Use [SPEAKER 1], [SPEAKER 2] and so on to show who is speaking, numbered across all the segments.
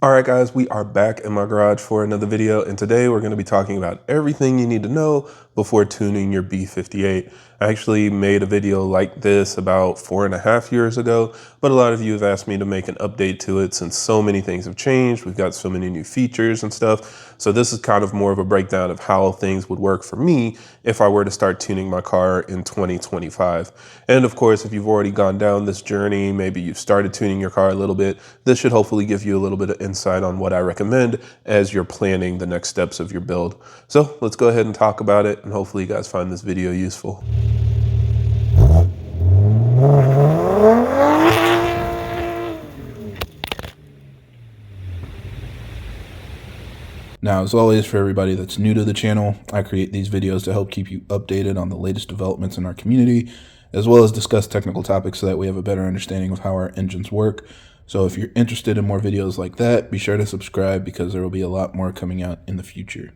[SPEAKER 1] All right, guys, we are back in my garage for another video, and today we're going to be talking about everything you need to know before tuning your B58. I actually made a video like this about 4.5 years ago, but a lot of you have asked me to make an update to it since so many things have changed. We've got so many new features and stuff. So this is kind of more of a breakdown of how things would work for me if I were to start tuning my car in 2025. And of course, if you've already gone down this journey, maybe you've started tuning your car a little bit, this should hopefully give you a little bit of insight on what I recommend as you're planning the next steps of your build. So let's go ahead and talk about it, and hopefully you guys find this video useful.
[SPEAKER 2] Now, as always, for everybody that's new to the channel, I create these videos to help keep you updated on the latest developments in our community, as well as discuss technical topics so that we have a better understanding of how our engines work. So if you're interested in more videos like that, be sure to subscribe because there will be a lot more coming out in the future.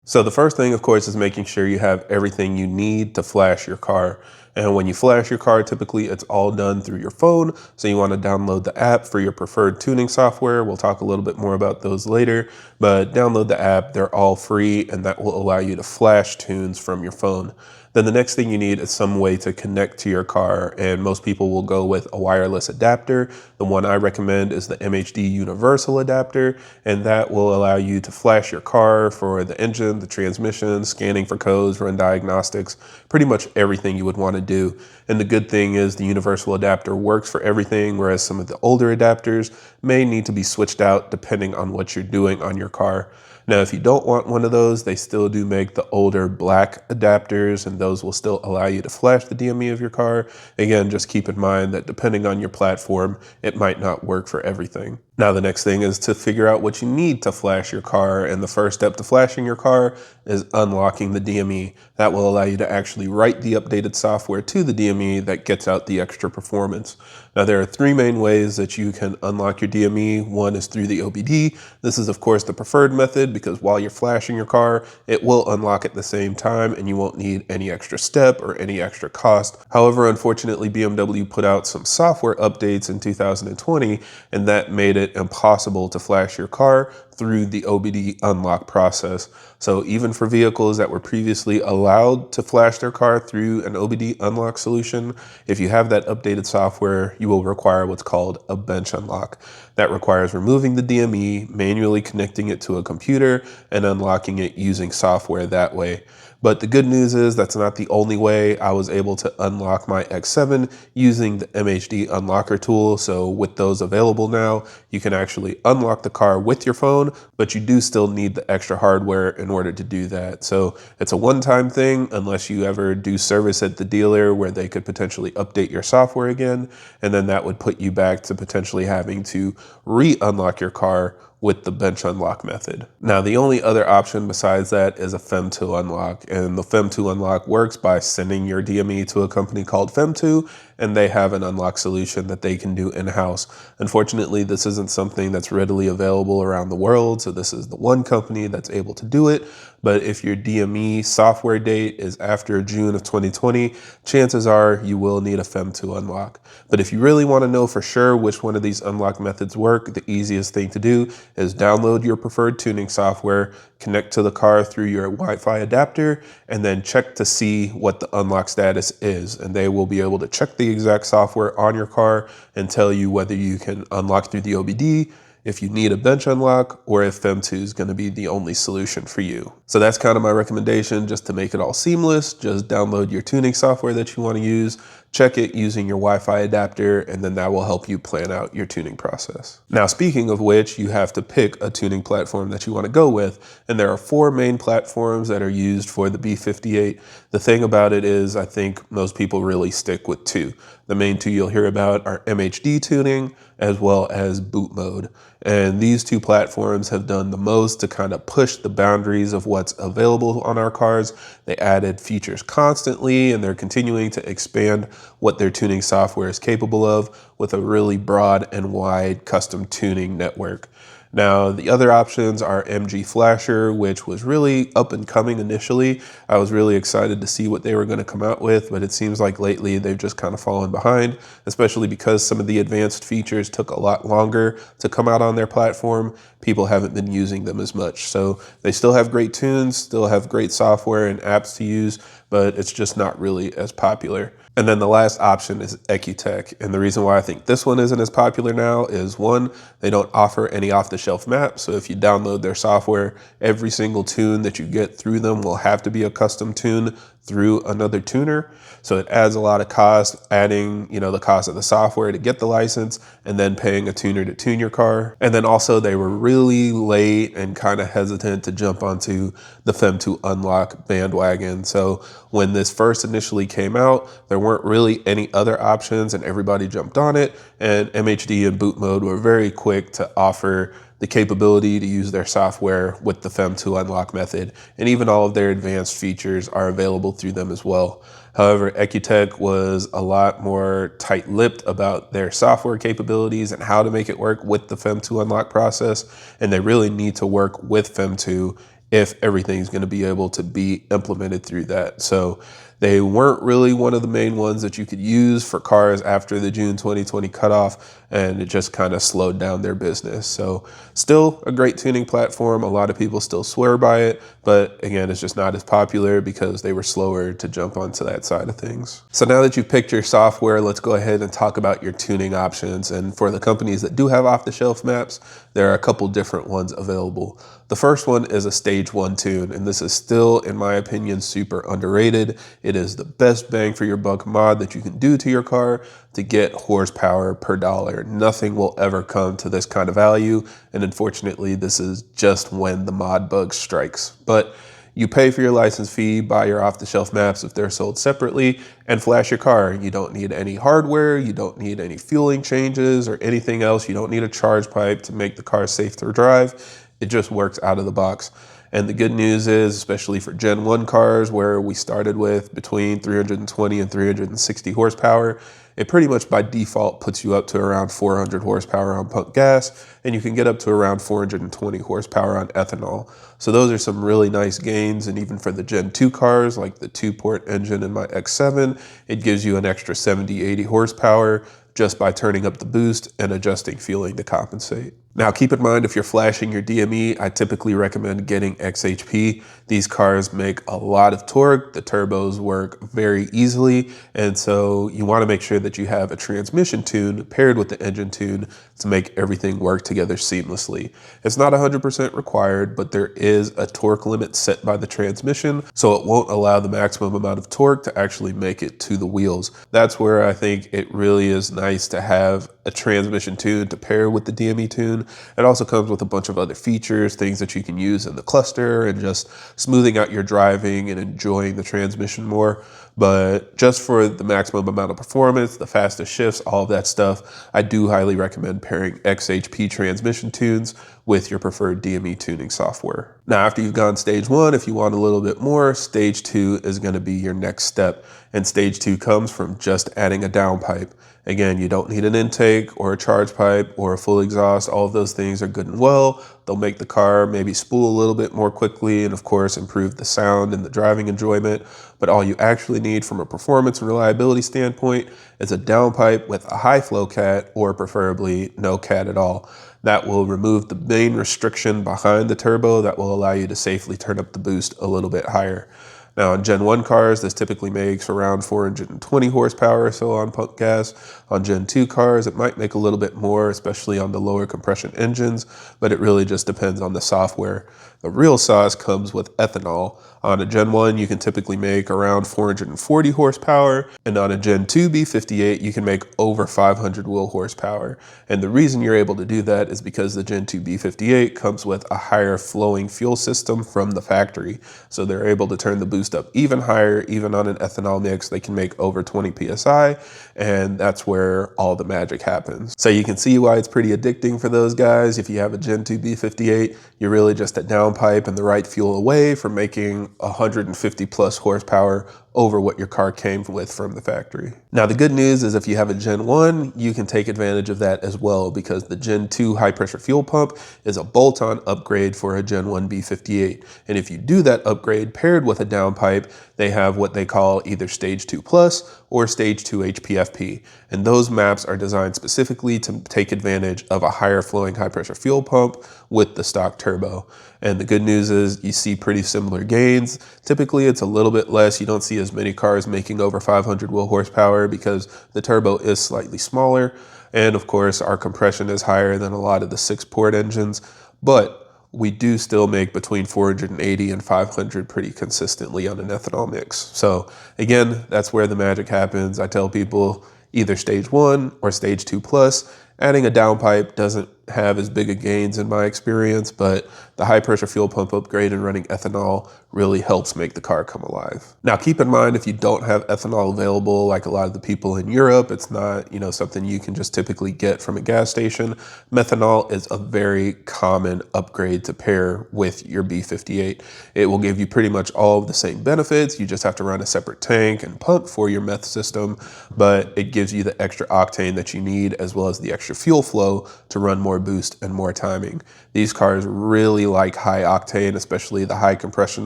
[SPEAKER 1] So the first thing, of course, is making sure you have everything you need to flash your car. And when you flash your car, typically it's all done through your phone. So you want to download the app for your preferred tuning software. We'll talk a little bit more about those later, but download the app. They're all free, and that will allow you to flash tunes from your phone. Then the next thing you need is some way to connect to your car, and most people will go with a wireless adapter. The one I recommend is the MHD universal adapter, and that will allow you to flash your car for the engine, the transmission, scanning for codes, run diagnostics, pretty much everything you would want to do. And the good thing is the universal adapter works for everything, whereas some of the older adapters may need to be switched out depending on what you're doing on your car. Now, if you don't want one of those, they still do make the older black adapters, and those will still allow you to flash the DME of your car. Again, just keep in mind that depending on your platform, it might not work for everything. Now, the next thing is to figure out what you need to flash your car, and the first step to flashing your car is unlocking the DME. That will allow you to actually write the updated software to the DME that gets out the extra performance. Now, there are three main ways that you can unlock your DME. One is through the OBD. This is, of course, the preferred method because while you're flashing your car, it will unlock at the same time and you won't need any extra step or any extra cost. However, unfortunately, BMW put out some software updates in 2020, and that made it impossible to flash your car through the OBD unlock process. So even for vehicles that were previously allowed to flash their car through an OBD unlock solution, if you have that updated software, you will require what's called a bench unlock. That requires removing the DME, manually connecting it to a computer, and unlocking it using software that way. But the good news is that's not the only way. I was able to unlock my X7 using the MHD unlocker tool. So with those available now, you can actually unlock the car with your phone, but you do still need the extra hardware in order to do that. So it's a one-time thing unless you ever do service at the dealer where they could potentially update your software again. And then that would put you back to potentially having to re-unlock your car with the bench unlock method. Now, the only other option besides that is a FEM2 unlock, and the FEM2 unlock works by sending your DME to a company called FEM2, and they have an unlock solution that they can do in-house. Unfortunately, this isn't something that's readily available around the world, so this is the one company that's able to do it. But if your DME software date is after June of 2020, chances are you will need a FEM2 unlock. But if you really want to know for sure which one of these unlock methods work, the easiest thing to do is download your preferred tuning software, connect to the car through your Wi-Fi adapter, and then check to see what the unlock status is. And they will be able to check the exact software on your car and tell you whether you can unlock through the OBD, if you need a bench unlock, or if FEM2 is going to be the only solution for you. So that's kind of my recommendation, just to make it all seamless. Just download your tuning software that you want to use, check it using your Wi-Fi adapter, and then that will help you plan out your tuning process. Now, speaking of which, you have to pick a tuning platform that you want to go with, and there are four main platforms that are used for the B58. The thing about it is, I think most people really stick with two. The main two you'll hear about are MHD tuning as well as boot mode. And these two platforms have done the most to kind of push the boundaries of what's available on our cars. They added features constantly, and they're continuing to expand what their tuning software is capable of with a really broad and wide custom tuning network. Now, the other options are MG Flasher, which was really up and coming initially. I was really excited to see what they were going to come out with, but it seems like lately they've just kind of fallen behind, especially because some of the advanced features took a lot longer to come out on their platform. People haven't been using them as much. So they still have great tunes, still have great software and apps to use, but it's just not really as popular. And then the last option is Ecutech. And the reason why I think this one isn't as popular now is, one, they don't offer any off-the-shelf maps. So if you download their software, every single tune that you get through them will have to be a custom tune through another tuner. So it adds a lot of cost, adding, the cost of the software to get the license and then paying a tuner to tune your car. And then also they were really late and kind of hesitant to jump onto the FEM2 Unlock bandwagon. So when this first initially came out, there weren't really any other options and everybody jumped on it. And MHD and Boot Mode were very quick to offer the capability to use their software with the FEM2 unlock method, and even all of their advanced features are available through them as well. However, Ecutech was a lot more tight-lipped about their software capabilities and how to make it work with the FEM2 unlock process, and they really need to work with FEM2 if everything's going to be able to be implemented through that. So they weren't really one of the main ones that you could use for cars after the June 2020 cutoff, and it just kind of slowed down their business. So still a great tuning platform. A lot of people still swear by it, but again, it's just not as popular because they were slower to jump onto that side of things. So now that you've picked your software, let's go ahead and talk about your tuning options. And for the companies that do have off-the-shelf maps, there are a couple different ones available. The first one is a stage 1 tune, and this is still, in my opinion, super underrated. It is the best bang for your buck mod that you can do to your car to get horsepower per dollar. Nothing will ever come to this kind of value, and unfortunately, this is just when the mod bug strikes. But you pay for your license fee, buy your off-the-shelf maps if they're sold separately, and flash your car. You don't need any hardware, you don't need any fueling changes or anything else. You don't need a charge pipe to make the car safe to drive. It just works out of the box. And the good news is, especially for Gen 1 cars, where we started with between 320 and 360 horsepower, it pretty much by default puts you up to around 400 horsepower on pump gas, and you can get up to around 420 horsepower on ethanol. So those are some really nice gains, and even for the Gen 2 cars, like the 2-port engine in my X7, it gives you an extra 70, 80 horsepower just by turning up the boost and adjusting fueling to compensate. Now, keep in mind, if you're flashing your DME, I typically recommend getting XHP. These cars make a lot of torque. The turbos work very easily. And so you want to make sure that you have a transmission tune paired with the engine tune to make everything work together seamlessly. It's not 100% required, but there is a torque limit set by the transmission, so it won't allow the maximum amount of torque to actually make it to the wheels. That's where I think it really is nice to have a transmission tune to pair with the DME tune. It also comes with a bunch of other features, things that you can use in the cluster and just smoothing out your driving and enjoying the transmission more. But just for the maximum amount of performance, the fastest shifts, all of that stuff, I do highly recommend pairing XHP transmission tunes with your preferred DME tuning software. Now, after you've gone stage 1, if you want a little bit more, stage 2 is going to be your next step. And stage 2 comes from just adding a downpipe. Again, you don't need an intake or a charge pipe or a full exhaust. All of those things are good and well. They'll make the car maybe spool a little bit more quickly and, of course, improve the sound and the driving enjoyment. But all you actually need from a performance and reliability standpoint is a downpipe with a high flow cat, or preferably no cat at all. That will remove the main restriction behind the turbo that will allow you to safely turn up the boost a little bit higher. Now, on Gen 1 cars, this typically makes around 420 horsepower or so on pump gas. On Gen 2 cars, it might make a little bit more, especially on the lower compression engines, but it really just depends on the software. The real sauce comes with ethanol. On a Gen 1, you can typically make around 440 horsepower, and on a Gen 2 B58, you can make over 500 wheel horsepower. And the reason you're able to do that is because the Gen 2 B58 comes with a higher flowing fuel system from the factory. So they're able to turn the boost up even higher. Even on an ethanol mix, they can make over 20 PSI, and that's where all the magic happens. So you can see why it's pretty addicting for those guys. If you have a Gen 2 B58, you're really just a downpipe and the right fuel away from making 150 plus horsepower over what your car came with from the factory. Now, the good news is if you have a Gen 1, you can take advantage of that as well, because the Gen 2 high pressure fuel pump is a bolt-on upgrade for a Gen 1 B58. And if you do that upgrade paired with a downpipe, they have what they call either Stage 2 Plus or Stage 2 HPFP. And those maps are designed specifically to take advantage of a higher flowing high pressure fuel pump with the stock turbo. And the good news is you see pretty similar gains. Typically it's a little bit less. You don't see as many cars making over 500 wheel horsepower because the turbo is slightly smaller. And of course our compression is higher than a lot of the 6-port engines, but we do still make between 480 and 500 pretty consistently on an ethanol mix. So again, that's where the magic happens. I tell people either Stage 1 or Stage 2 Plus. Adding a downpipe doesn't have as big a gains in my experience, but the high pressure fuel pump upgrade and running ethanol really helps make the car come alive. Now, keep in mind, if you don't have ethanol available, like a lot of the people in Europe, it's not, something you can just typically get from a gas station. Methanol is a very common upgrade to pair with your B58. It will give you pretty much all of the same benefits. You just have to run a separate tank and pump for your meth system, but it gives you the extra octane that you need, as well as the extra fuel flow to run more boost and more timing. These cars really like high octane, especially the high compression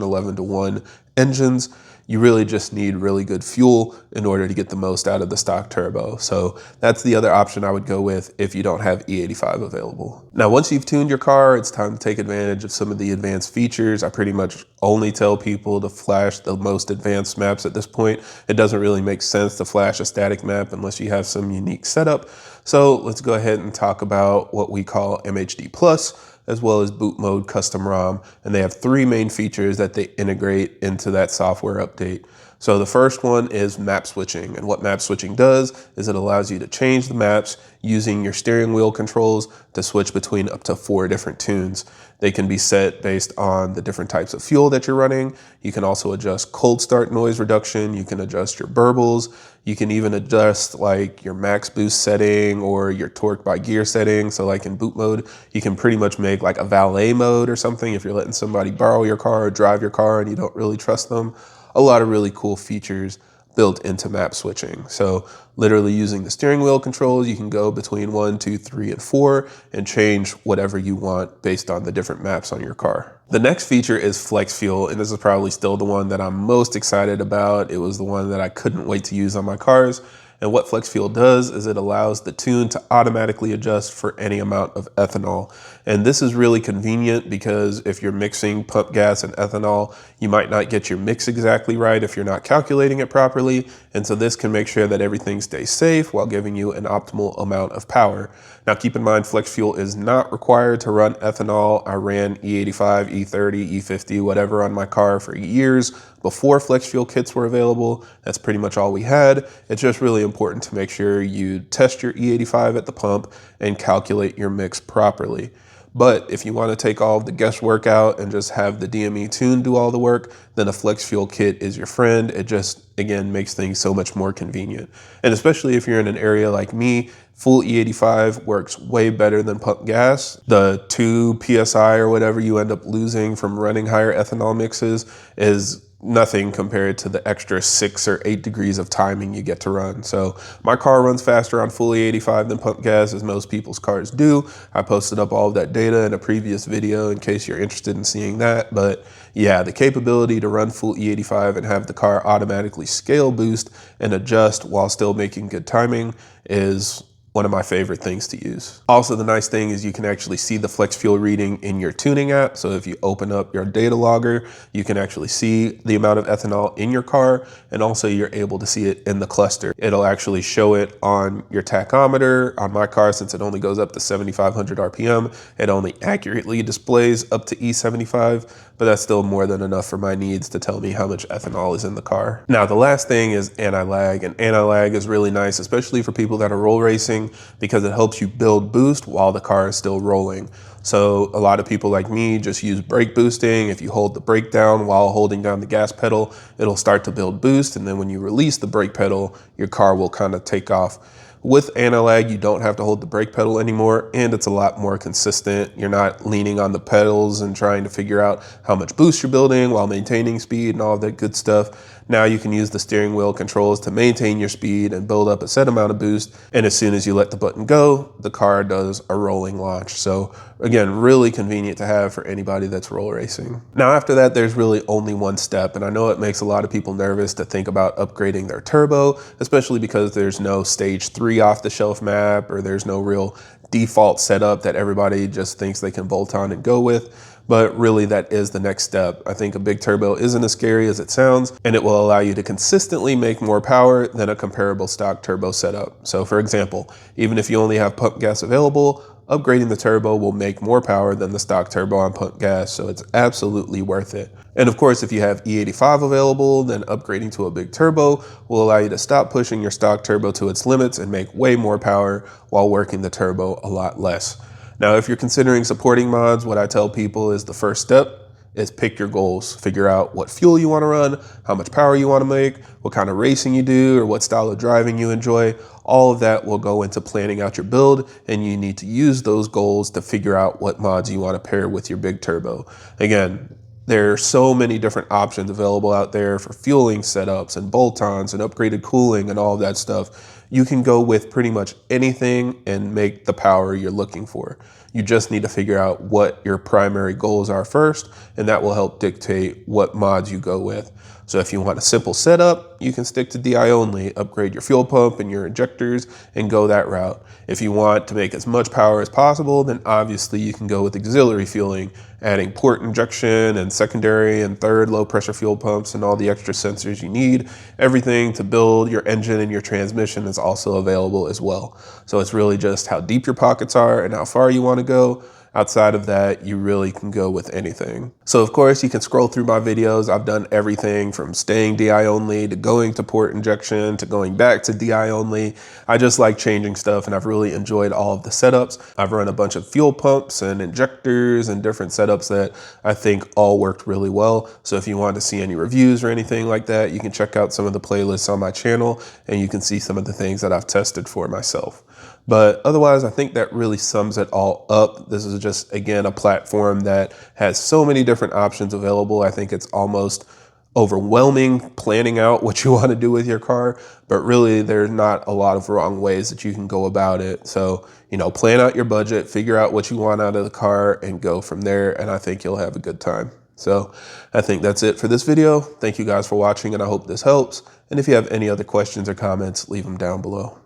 [SPEAKER 1] 11-to-1 engines. You really just need really good fuel in order to get the most out of the stock turbo. So that's the other option I would go with if you don't have E85 available. Now, once you've tuned your car, it's time to take advantage of some of the advanced features. I pretty much only tell people to flash the most advanced maps at this point. It doesn't really make sense to flash a static map unless you have some unique setup. So let's go ahead and talk about what we call MHD Plus, as well as boot mode custom ROM. And they have 3 main features that they integrate into that software update. So the first one is map switching. And what map switching does is it allows you to change the maps using your steering wheel controls to switch between up to 4 different tunes. They can be set based on the different types of fuel that you're running. You can also adjust cold start noise reduction. You can adjust your burbles. You can even adjust like your max boost setting or your torque by gear setting. So like in boot mode, you can pretty much make like a valet mode or something if you're letting somebody borrow your car or drive your car and you don't really trust them. A lot of really cool features built into map switching. So literally using the steering wheel controls, you can go between 1, 2, 3, and 4 and change whatever you want based on the different maps on your car. The next feature is Flex Fuel, and this is probably still the one that I'm most excited about. It was the one that I couldn't wait to use on my cars. And what Flex Fuel does is it allows the tune to automatically adjust for any amount of ethanol. And this is really convenient because if you're mixing pump gas and ethanol, you might not get your mix exactly right if you're not calculating it properly. And so this can make sure that everything stays safe while giving you an optimal amount of power. Now, keep in mind, Flex Fuel is not required to run ethanol. I ran E85, E30, E50, whatever on my car for years before Flex Fuel kits were available. That's pretty much all we had. It's just really important to make sure you test your E85 at the pump and calculate your mix properly. But if you want to take all of the guesswork out and just have the DME tune do all the work, then a Flex Fuel kit is your friend. It just, again, makes things so much more convenient. And especially if you're in an area like me, full E85 works way better than pump gas. The 2 PSI or whatever you end up losing from running higher ethanol mixes is nothing compared to the extra 6 or 8 degrees of timing you get to run. So my car runs faster on fully 85 than pump gas, as most people's cars do. I posted up all of that data in a previous video in case you're interested in seeing that. But yeah, the capability to run full E85 and have the car automatically scale boost and adjust while still making good timing is one of my favorite things to use. Also, the nice thing is you can actually see the Flex Fuel reading in your tuning app. So if you open up your data logger, you can actually see the amount of ethanol in your car, and also you're able to see it in the cluster. It'll actually show it on your tachometer. On my car, since it only goes up to 7,500 RPM, it only accurately displays up to E75, but that's still more than enough for my needs to tell me how much ethanol is in the car. Now, the last thing is anti-lag, and anti-lag is really nice, especially for people that are roll racing, because it helps you build boost while the car is still rolling. So a lot of people like me just use brake boosting. If you hold the brake down while holding down the gas pedal, it'll start to build boost, and then when you release the brake pedal, your car will kind of take off. With anti-lag, you don't have to hold the brake pedal anymore, and it's a lot more consistent. You're not leaning on the pedals and trying to figure out how much boost you're building while maintaining speed and all that good stuff. Now you can use the steering wheel controls to maintain your speed and build up a set amount of boost. And as soon as you let the button go, the car does a rolling launch. So again, really convenient to have for anybody that's roll racing. Now after that, there's really only one step. And I know it makes a lot of people nervous to think about upgrading their turbo, especially because there's no stage 3 off the shelf map, or there's no real default setup that everybody just thinks they can bolt on and go with. But really that is the next step. I think a big turbo isn't as scary as it sounds, and it will allow you to consistently make more power than a comparable stock turbo setup. So for example, even if you only have pump gas available, upgrading the turbo will make more power than the stock turbo on pump gas, so it's absolutely worth it. And of course, if you have E85 available, then upgrading to a big turbo will allow you to stop pushing your stock turbo to its limits and make way more power while working the turbo a lot less. Now, if you're considering supporting mods, what I tell people is the first step is pick your goals. Figure out what fuel you want to run, how much power you want to make, what kind of racing you do, or what style of driving you enjoy. All of that will go into planning out your build, and you need to use those goals to figure out what mods you want to pair with your big turbo. Again, there are so many different options available out there for fueling setups and bolt-ons and upgraded cooling and all of that stuff. You can go with pretty much anything and make the power you're looking for. You just need to figure out what your primary goals are first, and that will help dictate what mods you go with. So if you want a simple setup, you can stick to DI only, upgrade your fuel pump and your injectors, and go that route. If you want to make as much power as possible, then obviously you can go with auxiliary fueling, adding port injection and secondary and third low pressure fuel pumps and all the extra sensors you need. Everything to build your engine and your transmission is also available as well. So it's really just how deep your pockets are and how far you want to go. Outside of that, you really can go with anything. So of course, you can scroll through my videos. I've done everything from staying DI only to going to port injection to going back to DI only. I just like changing stuff, and I've really enjoyed all of the setups. I've run a bunch of fuel pumps and injectors and different setups that I think all worked really well. So if you want to see any reviews or anything like that, you can check out some of the playlists on my channel, and you can see some of the things that I've tested for myself. But otherwise, I think that really sums it all up. This is just, again, a platform that has so many different options available. I think it's almost overwhelming planning out what you want to do with your car, but really there's not a lot of wrong ways that you can go about it. So, plan out your budget, figure out what you want out of the car, and go from there. And I think you'll have a good time. So I think that's it for this video. Thank you guys for watching, and I hope this helps. And if you have any other questions or comments, leave them down below.